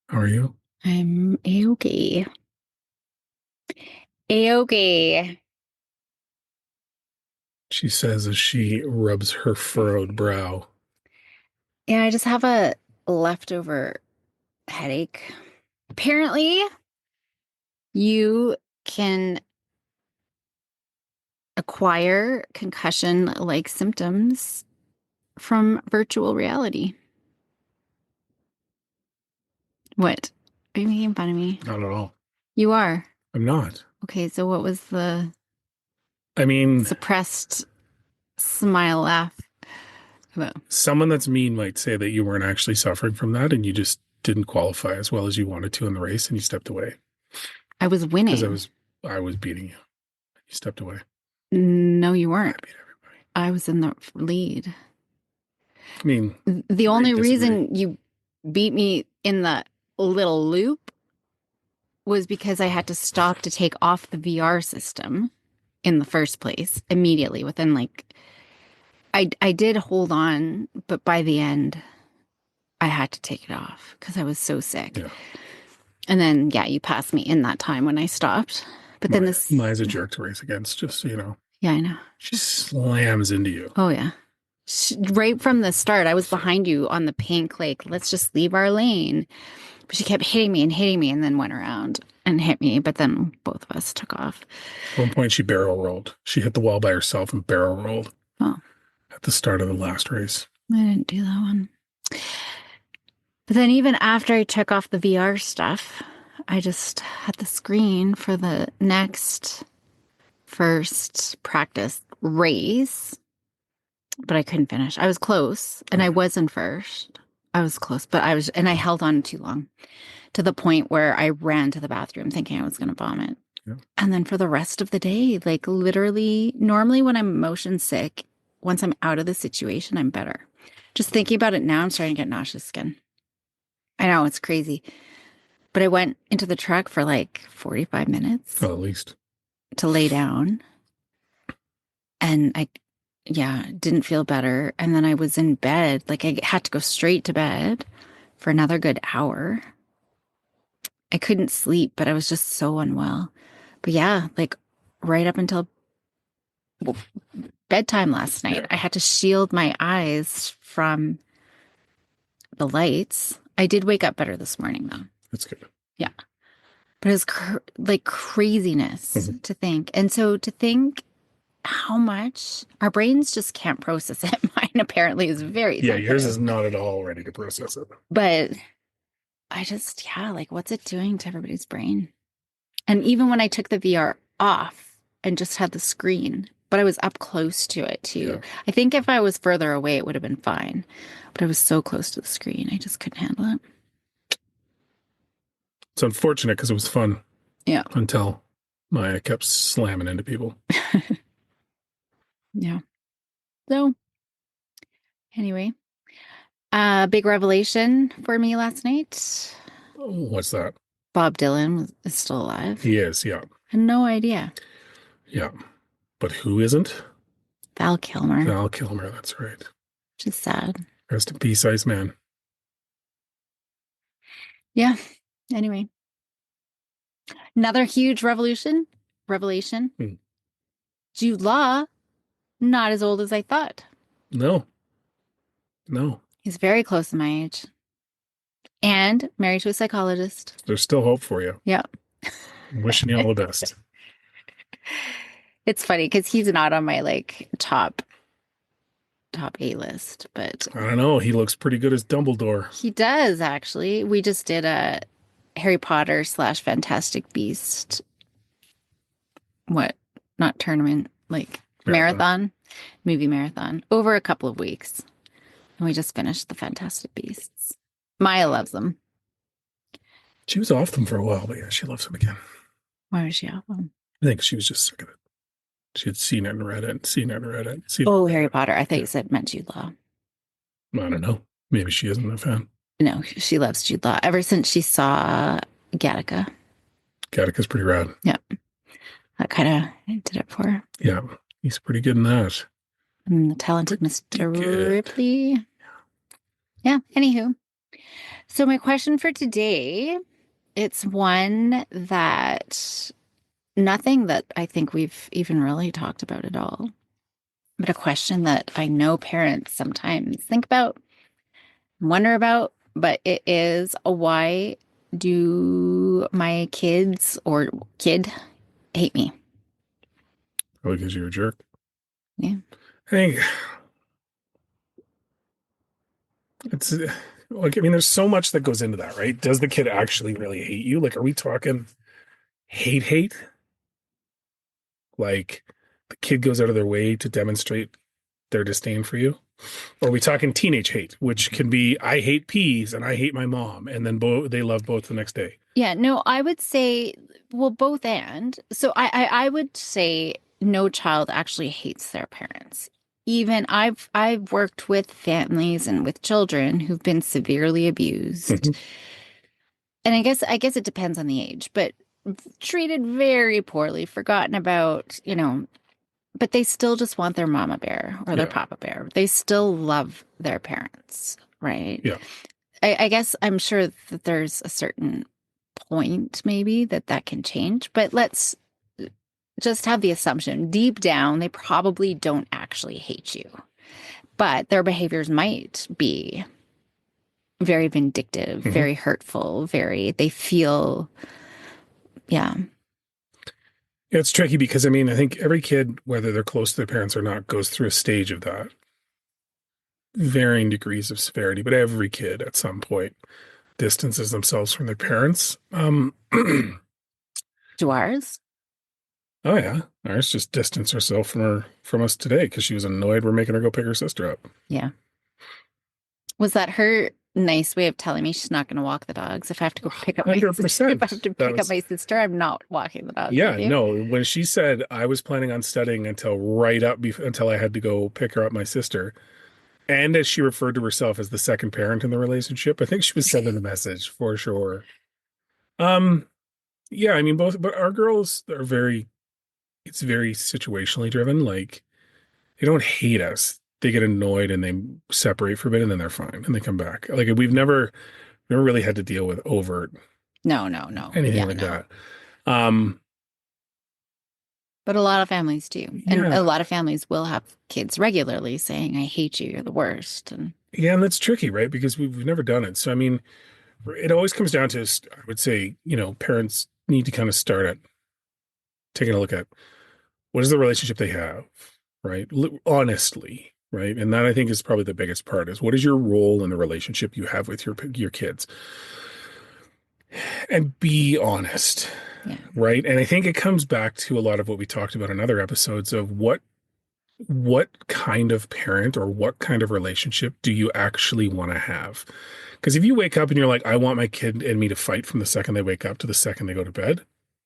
How are you? I'm a-okay. A-okay. She says as she rubs her furrowed brow. Yeah, I just have a leftover headache. Apparently, you can acquire concussion-like symptoms from virtual reality. What? Are you making fun of me? Not at all. You are. I'm not. Okay, so what was the I mean, suppressed smile laugh about? someone that's mean might say that you weren't actually suffering from that and you just didn't qualify as well as you wanted to in the race and you stepped away. I was Because I winning. was I was beating you. You stepped away. No, you I weren't. beat everybody. I was in the lead. I mean, The agree to only disagree. reason you beat me in the little loop was because I had to stop to take off the VR system in the first place immediately within I did hold on, but by the end I had to take it off because I was so sick. Yeah. And then yeah, you passed me in that time when I stopped. But then Maya's a jerk to race against, just so you know. yeah, I know. She slams into you. Oh yeah. Right from the start, I was behind you on the pink, like, let's just leave our lane. But she kept hitting me and then went around and hit me. But then both of us took off. At one point, she barrel rolled. She hit the wall by herself and barrel rolled Oh, at the start of the last race. I didn't do that one. But then even after I took off the VR stuff, I just had the screen for the next first practice race, but I couldn't finish. I was close and I wasn't first. I was close, but and I held on too long to the point where I ran to the bathroom thinking I was going to vomit. Yeah. And then for the rest of the day, like literally, normally when I'm motion sick, once I'm out of the situation, I'm better. Just thinking about it now, I'm starting to get nauseous again. I know it's crazy, but I went into the truck for like 45 minutes Well, at least. to lay down and yeah, didn't feel better. And then I was in bed, like I had to go straight to bed for another good hour. I couldn't sleep, but I was just so unwell. But yeah, like right up until well, bedtime last night, Yeah. I had to shield my eyes from the lights. I did wake up better this morning though. That's good. Yeah. But it was like craziness to think. And so to think how much our brains just can't process it. Mine apparently is very Yeah, yours is sensitive. not at all ready to process it. But I just, yeah, like what's it doing to everybody's brain? And even when I took the VR off and just had the screen, but I was up close to it too. Yeah. I think if I was further away, it would have been fine. But I was so close to the screen, I just couldn't handle it. It's unfortunate because it was fun Yeah. until Maya kept slamming into people. Yeah. So anyway, big revelation for me last night. Oh, what's that? Bob Dylan is still alive. He is, yeah. I had no idea. Yeah. But who isn't? Val Kilmer, Val Kilmer, that's right. which is sad. Rest in peace, Iceman. Yeah. Anyway, another huge revelation. Jude Law, not as old as I thought. No. No. He's very close to my age. And married to a psychologist. There's still hope for you. Yeah. I'm wishing you all the best. It's funny because he's not on my like top A list, but I don't know. He looks pretty good as Dumbledore. he does actually. We just did a Harry Potter / Fantastic Beast, what, not tournament, like movie marathon over a couple of weeks. And we just finished the Fantastic Beasts. Maya loves them. She was off them for a while, but yeah, she loves them again. Why was she off them? I think she was just sick of it. She had seen it and read it, seen it and read it. Oh, Harry Potter. I thought you said meant Jude Law. I don't know. Maybe she isn't a fan. No, she loves Jude Law ever since she saw Gattaca. Gattaca's pretty rad. Yeah. That kind of did it for. Yeah, he's pretty good in that. And the talented Pretty Mr. good. Ripley. Yeah, anywho. So my question for today, it's one that nothing that I think we've even really talked about at all, but a question that I know parents sometimes think about, wonder about, but it is why do my kids or kid hate me? Probably because you're a jerk. Yeah. I think it's like, I mean, there's so much that goes into that, right? Does the kid actually really hate you? Like, are we talking hate? Like, the kid goes out of their way to demonstrate their disdain for you? Or are we talking teenage hate, which can be I hate peas and I hate my mom, and then they love both the next day? Yeah, no, I would say, well, both and. So I would say no child actually hates their parents. Even I've worked with families and with children who've been severely abused. Mhm. And I guess it depends on the age, but treated very poorly, forgotten about, but they still just want their mama bear or their Yeah, papa bear. They still love their parents, right? yeah. I guess I'm sure that there's a certain point maybe that can change, but let's just have the assumption deep down they probably don't actually hate you, but their behaviors might be very vindictive, Mhm. very hurtful, they feel, yeah. It's tricky because I mean, I think every kid, whether they're close to their parents or not, goes through a stage of that, varying degrees of severity, but every kid at some point distances themselves from their parents. Oh To ours. yeah, ours just distanced herself from us today because she was annoyed we're making her go pick her sister up. Yeah. Was that her nice way of telling me she's not going to walk the dogs? If I have to go pick up my sister, if I 100%. have to That pick up was my sister, I'm not walking the dogs with Yeah, you. no. When she said I was planning on studying until until I had to go pick her up my sister, and as she referred to herself as the second parent in the relationship, I think she was sending a message for sure. Um, yeah, I mean both, but our girls are it's very situationally driven. Like they don't hate us. They get annoyed and they separate for a bit and then they're fine and they come back. Like we've never really had to deal with overt No, no, no. anything Yeah, like no. that. Um, But a lot of families do. And a yeah, lot of families will have kids regularly saying, I hate you, you're the worst. And yeah, and that's tricky, right? Because we've never done it. So I mean, it always comes down to, I would say, parents need to kind of start at taking a look at what is the relationship they have, right? Honestly, right? And that I think is probably the biggest part is what is your role in the relationship you have with your kids? And be honest, yeah, right? And I think it comes back to a lot of what we talked about in other episodes of what kind of parent or what kind of relationship do you actually want to have? Because if you wake up and you're like, I want my kid and me to fight from the second they wake up to the second they go to bed,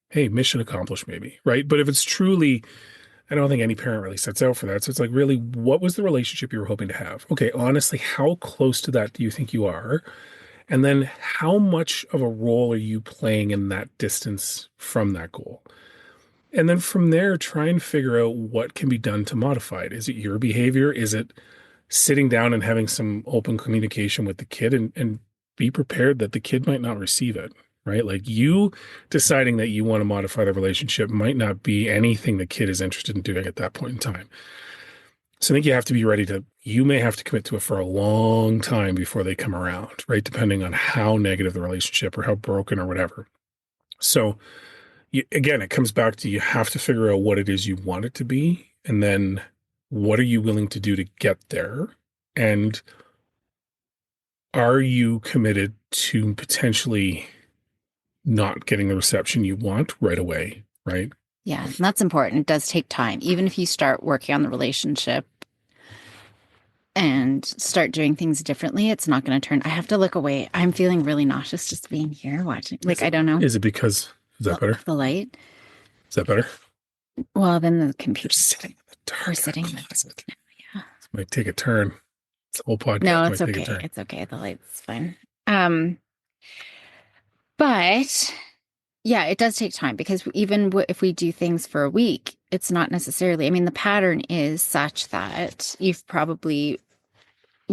hey, mission accomplished, maybe, right? But if it's truly, I don't think any parent really sets out for that. So it's like, really, what was the relationship you were hoping to have? Okay, honestly, how close to that do you think you are? And then how much of a role are you playing in that distance from that goal? And then from there, try and figure out what can be done to modify it. Is it your behavior? Is it sitting down and having some open communication with the kid and be prepared that the kid might not receive it, right? Like you deciding that you want to modify the relationship might not be anything the kid is interested in doing at that point in time. So I think you have to be ready you may have to commit to it for a long time before they come around, right? Depending on how negative the relationship or how broken or whatever. So again, it comes back to you have to figure out what it is you want it to be. And then what are you willing to do to get there? And are you committed to potentially not getting the reception you want right away? Right. yeah, and that's important. It does take time. Even if you start working on the relationship and start doing things differently, it's not going to turn. I have to look away. I'm feeling really nauseous just being here watching. Like, Is I it, don't know, is it because, is that better? of the light. Is that better? Well, then the You're computer. sitting in the We're dark in a sitting in the closet. dark now. Yeah. This might take a turn. This whole No, podcast it's might take a okay. turn. It's okay. The light's fine. Um, but Yeah, it does take time because even if we do things for a week, it's not necessarily, I mean, the pattern is such that you've probably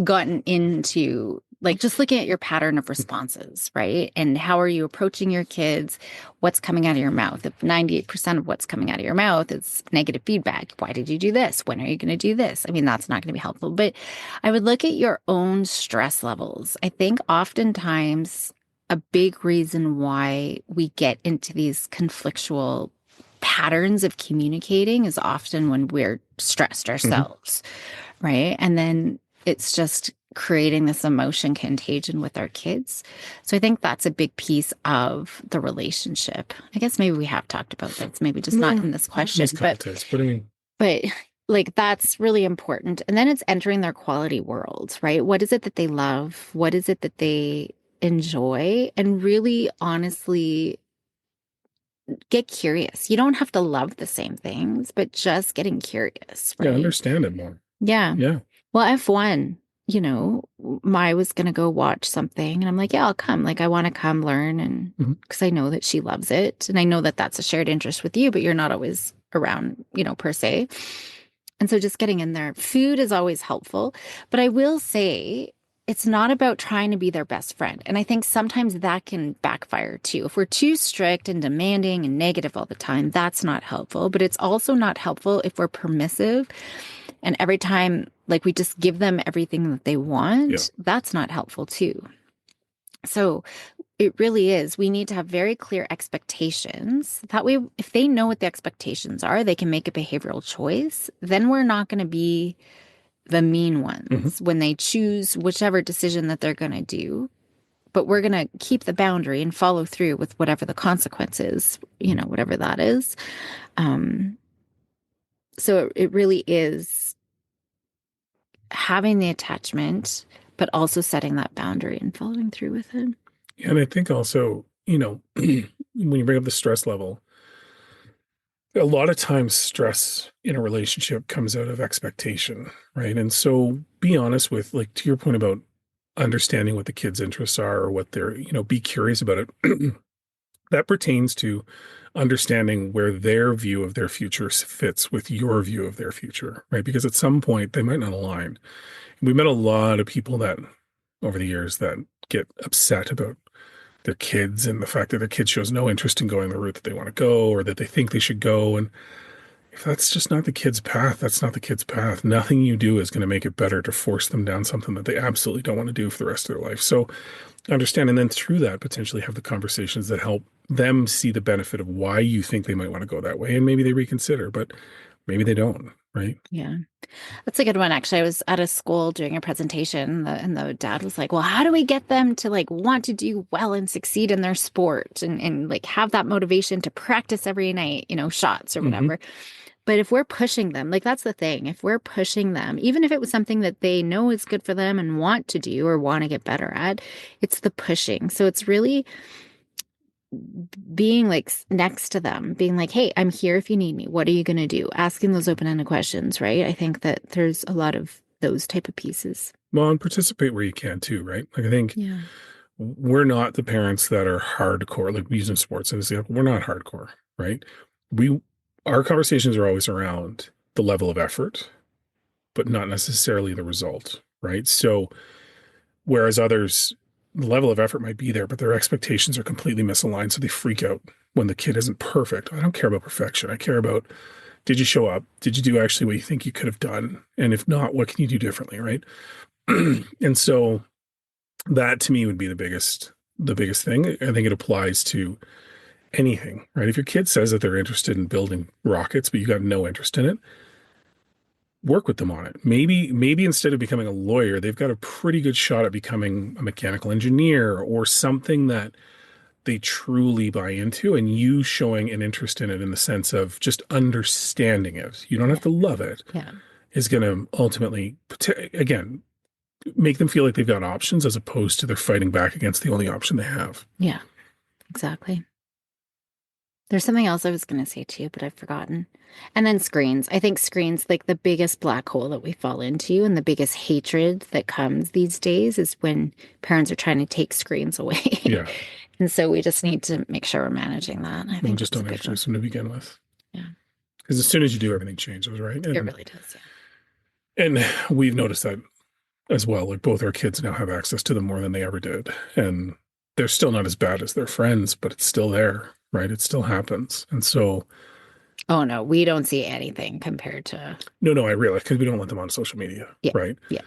gotten into like just looking at your pattern of responses, right? And how are you approaching your kids? What's coming out of your mouth? If 98% of what's coming out of your mouth is negative feedback, why did you do this? When are you going to do this? I mean, that's not going to be helpful. But I would look at your own stress levels. I think oftentimes a big reason why we get into these conflictual patterns of communicating is often when we're stressed Mhm. ourselves, right? And then it's just creating this emotion contagion with our kids. So I think that's a big piece of the relationship. I guess maybe we have talked about this, maybe just not No, in this in this question, context, but I mean, but like that's really important. And then it's entering their quality world, right? What is it that they love? What is it that they enjoy? And really honestly get curious. You don't have to love the same things, but just getting curious, yeah, right? understand it more. Yeah. Yeah. Well, F1, Mai was going to go watch something and I'm like, yeah, I'll come. Like, I want to come learn. And Mhm. because I know that she loves it. And I know that that's a shared interest with you, but you're not always around, per se. And so just getting in there, food is always helpful. But I will say, it's not about trying to be their best friend. And I think sometimes that can backfire too. If we're too strict and demanding and negative all the time, that's not helpful. But it's also not helpful if we're permissive and every time, like we just give them everything that they Yeah. want, that's not helpful too. So it really is. We need to have very clear expectations. That way, if they know what the expectations are, they can make a behavioral choice. Then we're not going to be the mean Hmm. ones when they choose whichever decision that they're going to do. But we're going to keep the boundary and follow through with whatever the consequences, whatever that is. Um, so it really is having the attachment, but also setting that boundary and following through with it. And I think also, when you bring up the stress level, a lot of times stress in a relationship comes out of expectation, right? And so be honest with, like, to your point about understanding what the kids' interests are or what they're, be curious about it. That pertains to understanding where their view of their future fits with your view of their future, right? Because at some point they might not align. We met a lot of people that over the years that get upset about their kids and the fact that their kid shows no interest in going the route that they want to go or that they think they should go. And if that's just not the kid's path, that's not the kid's path. Nothing you do is going to make it better to force them down something that they absolutely don't want to do for the rest of their life. So understand, and then through that, potentially have the conversations that help them see the benefit of why you think they might want to go that way. And maybe they reconsider, but maybe they don't, right? Yeah. That's a good one. Actually, I was at a school doing a presentation, and the dad was like, well, how do we get them to like want to do well and succeed in their sport and like have that motivation to practice every night, shots or Hmm. whatever. But if we're pushing them, like that's the thing, if we're pushing them, even if it was something that they know is good for them and want to do or want to get better at, it's the pushing. So it's really being like next to them, being like, hey, I'm here if you need me. What are you going to do? Asking those open-ended questions, right? I think that there's a lot of those type of pieces. Well, and participate where you can too, right? Like I think Yeah. we're not the parents that are hardcore, like using sports as an example. We're not hardcore, right? We our conversations are always around the level of effort, but not necessarily the result, right? So whereas others, the level of effort might be there, but their expectations are completely misaligned. So they freak out when the kid isn't perfect. I don't care about perfection. I care about, did you show up? Did you do actually what you think you could have done? And if not, what can you do differently? Right. And so that to me would be the biggest thing. I think it applies to anything, right? If your kid says that they're interested in building rockets, but you got no interest in it, work with them on it. Maybe instead of becoming a lawyer, they've got a pretty good shot at becoming a mechanical engineer or something that they truly buy into, and you showing an interest in it in the sense of just understanding it. You don't have Yeah. to love it, Yeah. is going to ultimately, again, make them feel like they've got options as opposed to they're fighting back against the only option they have. Yeah. Exactly. There's something else I was going to say to you, but I've forgotten. And then screens. I think screens, like the biggest black hole that we fall into and the biggest hatred that comes these days is when parents are trying to take screens away. Yeah. And so we just need to make sure we're managing that. I Well, think just that's a don't big one. introduce them to begin with. Yeah, Because as soon as you do, everything changes, right? it really does. Yeah. And we've noticed that as well. Like both our kids now have access to them more than they ever did. And they're still not as bad as their friends, but it's still there, right? It still happens. And so, Oh no, we don't see anything compared to, no, I realize because we don't let them on social media, yeah, right? yeah,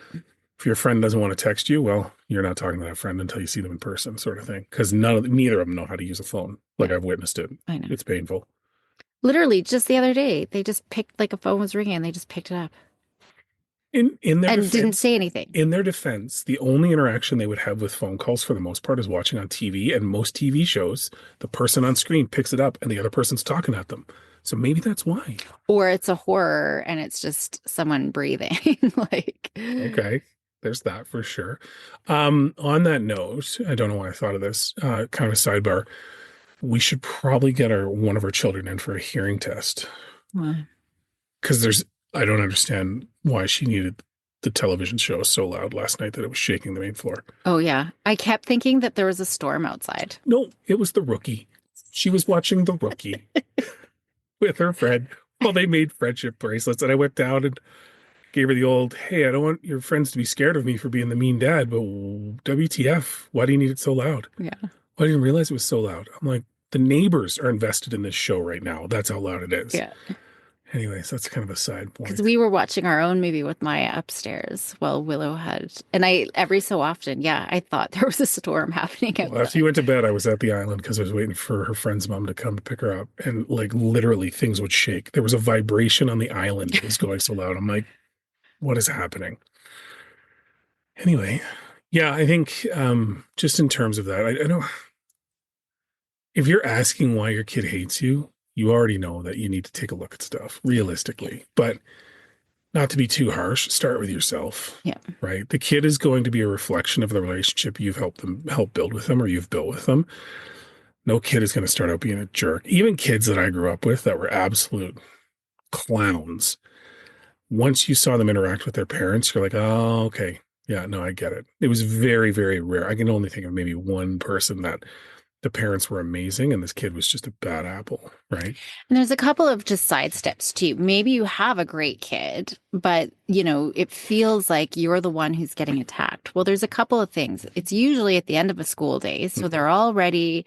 If your friend doesn't want to text you, well, you're not talking to that friend until you see them in person, sort of thing. Because neither of them know how to use a phone. Like yeah, I've witnessed it. I know. It's painful. Literally, just the other day, they just picked like a phone was ringing and they just picked it up In their and didn't defense, say anything. in their defense, the only interaction they would have with phone calls for the most part is watching on TV. And most TV shows, the person on screen picks it up and the other person's talking at them. So maybe that's why. Or it's a horror and it's just someone breathing. Like, Okay. There's that for sure. On that note, I don't know why I thought of this, kind of a sidebar. We should probably get one of our children in for a hearing test well, because I don't understand why she needed the television show so loud last night that it was shaking the main floor. oh yeah. I kept thinking that there was a storm outside. No, it was the rookie. She was watching the rookie with her friend while they made friendship bracelets. And I went down and gave her the old, hey, I don't want your friends to be scared of me for being the mean dad, but WTF, why do you need it so loud? Yeah. I didn't realize it was so loud. I'm like, the neighbors are invested in this show right now. That's how loud it is. Yeah. Anyways, that's kind of a side Because point. we were watching our own movie with Maya upstairs while Willow had, and I, every so often, yeah, I thought there was a storm happening Well, after you outside. went to bed, I was at the island because I was waiting for her friend's mom to come to pick her up. And like literally things would shake. There was a vibration on the island that was going so loud. I'm like, what is happening? Anyway, yeah, I think just in terms of that, I know if you're asking why your kid hates you, you already know that you need to take a look at stuff realistically. But not to be too harsh, start with yourself, Yeah. right? The kid is going to be a reflection of the relationship you've help build with them or you've built with them. No kid is going to start out being a jerk. Even kids that I grew up with that were absolute clowns. Once you saw them interact with their parents, you're like, oh, okay. Yeah, no, I get it. It was very, very rare. I can only think of maybe one person that the parents were amazing and this kid was just a bad apple, right? And there's a couple of just side steps too. Maybe you have a great kid, but you know, it feels like you're the one who's getting attacked. Well, there's a couple of things. It's usually at the end of a school day, so Mhm. they're already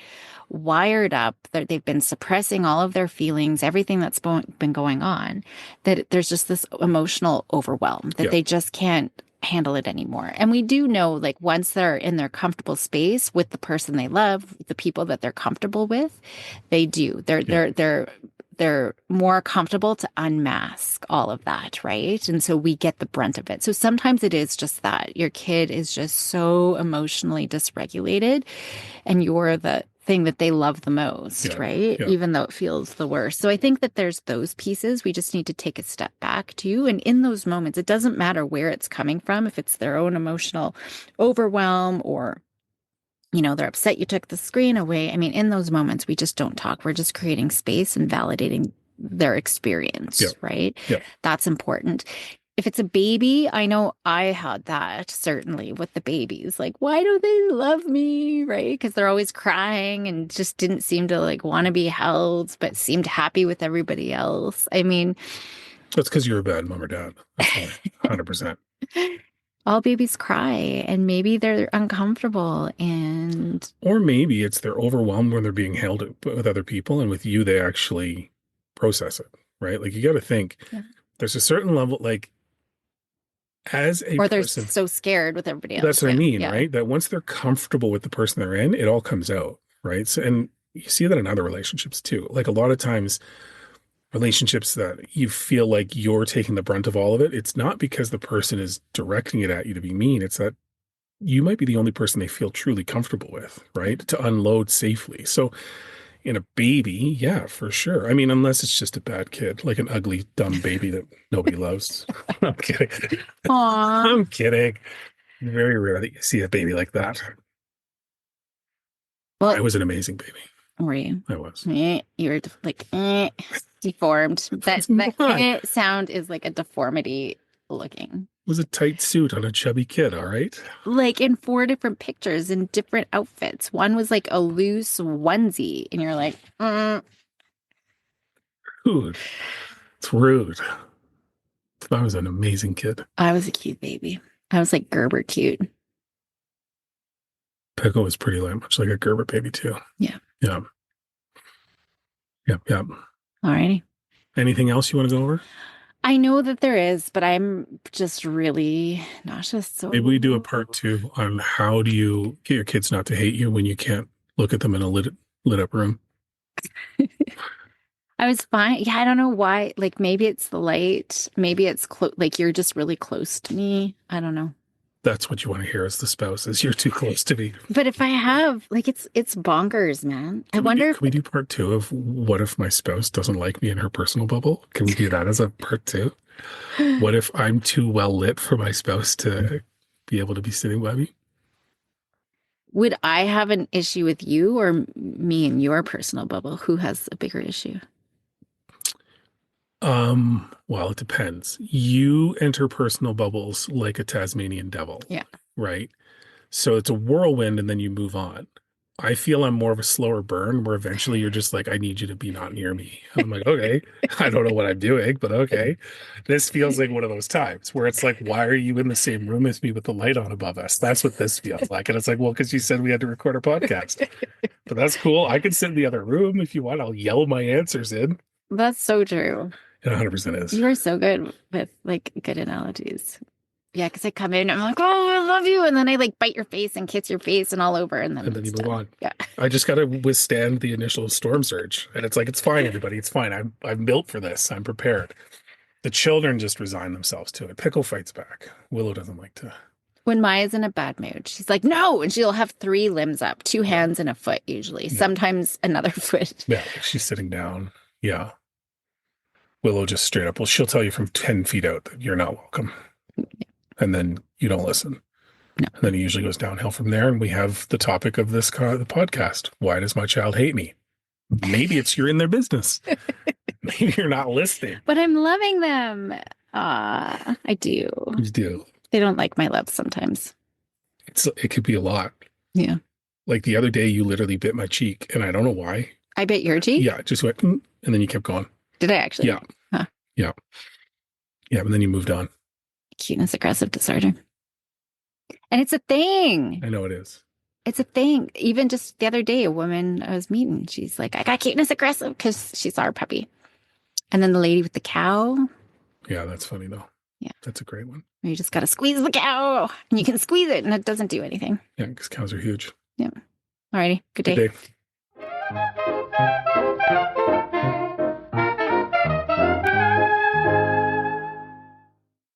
wired up. They've been suppressing all of their feelings, everything that's been going on, that there's just this emotional overwhelm that Yeah, they just can't handle it anymore. And we do know like once they're in their comfortable space with the person they love, the people that they're comfortable with, they do. yeah, They're more comfortable to unmask all of that, right? And so we get the brunt of it. So sometimes it is just that your kid is just so emotionally dysregulated and you're the thing that they love the most, yeah, right? yeah, Even though it feels the worst. So I think that there's those pieces. We just need to take a step back too. And in those moments, it doesn't matter where it's coming from, if it's their own emotional overwhelm or they're upset you took the screen away. I mean, in those moments, we just don't talk. We're just creating space and validating their yeah, experience, right? yeah. That's important. If it's a baby, I know I had that certainly with the babies. Like, why don't they love me? Right? Because they're always crying and just didn't seem to like want to be held, but seemed happy with everybody else. I mean, That's because you're a bad mom or dad. That's why, 100%. all babies cry and maybe they're uncomfortable and Or maybe it's they're overwhelmed when they're being held with other people, and with you, they actually process it, right? Like you got to think yeah. there's a certain level, like as a Or they're person, so scared with everybody that's else. what I Yeah. mean, Yeah. right? That once they're comfortable with the person they're in, it all comes out, right? So, and you see that in other relationships too. Like a lot of times, relationships that you feel like you're taking the brunt of all of it, it's not because the person is directing it at you to be mean. It's that you might be the only person they feel truly comfortable with, right? To unload safely. So in a baby, yeah, for sure. I mean, unless it's just a bad kid, like an ugly, dumb baby that nobody loves. I'm kidding. Aw. I'm kidding. Very rare that you see a baby like that. I Well, was an amazing baby. Were you? I was. You were like deformed. That It's not. sound is like a deformity looking. It was a tight suit on a chubby kid, all right? Like in four different pictures in different outfits. One was like a loose onesie, and you're like, Rude. It's rude. I was an amazing kid. I was a cute baby. I was like Gerber cute. Pickle was pretty much like a Gerber baby too. Yeah. Yeah. Yep. Yep. Alrighty. Anything else you want to go over? I know that there is, but I'm just really nauseous. So Maybe we do a part two on how do you get your kids not to hate you when you can't look at them in a lit up room. I was fine. Yeah, I don't know why. Like maybe it's the light. Maybe it's like you're just really close to me. I don't know. That's what you want to hear as the spouse is you're too close to me. But if I have like it's bonkers, man. I wonder if Can we do part two of what if my spouse doesn't like me in her personal bubble? Can we do that as a part two? What if I'm too well lit for my spouse to be able to be sitting by me? would I have an issue with you or me in your personal bubble? Who has a bigger issue? Well, it depends. You enter personal bubbles like a Tasmanian devil, Yeah. right? So it's a whirlwind and then you move on. I feel I'm more of a slower burn where eventually you're just like, I need you to be not near me. I'm like, okay, I don't know what I'm doing, but okay. This feels like one of those times where it's like, why are you in the same room as me with the light on above us? That's what this feels like. And it's like, well, because you said we had to record a podcast. But that's cool. I can sit in the other room if you want. I'll yell my answers in. That's so true. It 100% is. You are so good with like good analogies. Yeah, because I come in, I'm like, oh, I love you. And then I like bite your face and kiss your face and all over. And then And then you it's move done. on. Yeah. I just got to withstand the initial storm surge. And it's like, it's fine, everybody. It's fine. I'm built for this. I'm prepared. The children just resign themselves to it. Pickle fights back. Willow doesn't like to. When Maya's in a bad mood, she's like, no. And she'll have three limbs up, two hands and a foot, usually. Yeah. Sometimes another foot. Yeah, she's sitting down. Yeah. Willow just straight up, well, she'll tell you from 10 feet out that you're not welcome. And then you don't listen. No. And then it usually goes downhill from there. And we have the topic of this the podcast. Why does my child hate me? Maybe it's you're in their business. Maybe you're not listening. But I'm loving them. I do. You do. They don't like my love sometimes. It could be a lot. Yeah. Like the other day, you literally bit my cheek, and I don't know why. I bit your cheek? Yeah, it just went, and then you kept going. Did I actually? Yeah. Huh. Yeah. Yeah, and then you moved on. Cuteness aggressive disorder. And it's a thing. I know it is. It's a thing. Even just the other day, a woman I was meeting, she's like, I got cuteness aggressive because she saw her puppy. And then the lady with the cow. Yeah, that's funny though. Yeah. That's a great one. You just got to squeeze the cow and you can squeeze it and it doesn't do anything. Yeah, because cows are huge. Yeah. Alrighty. Good day. Good day.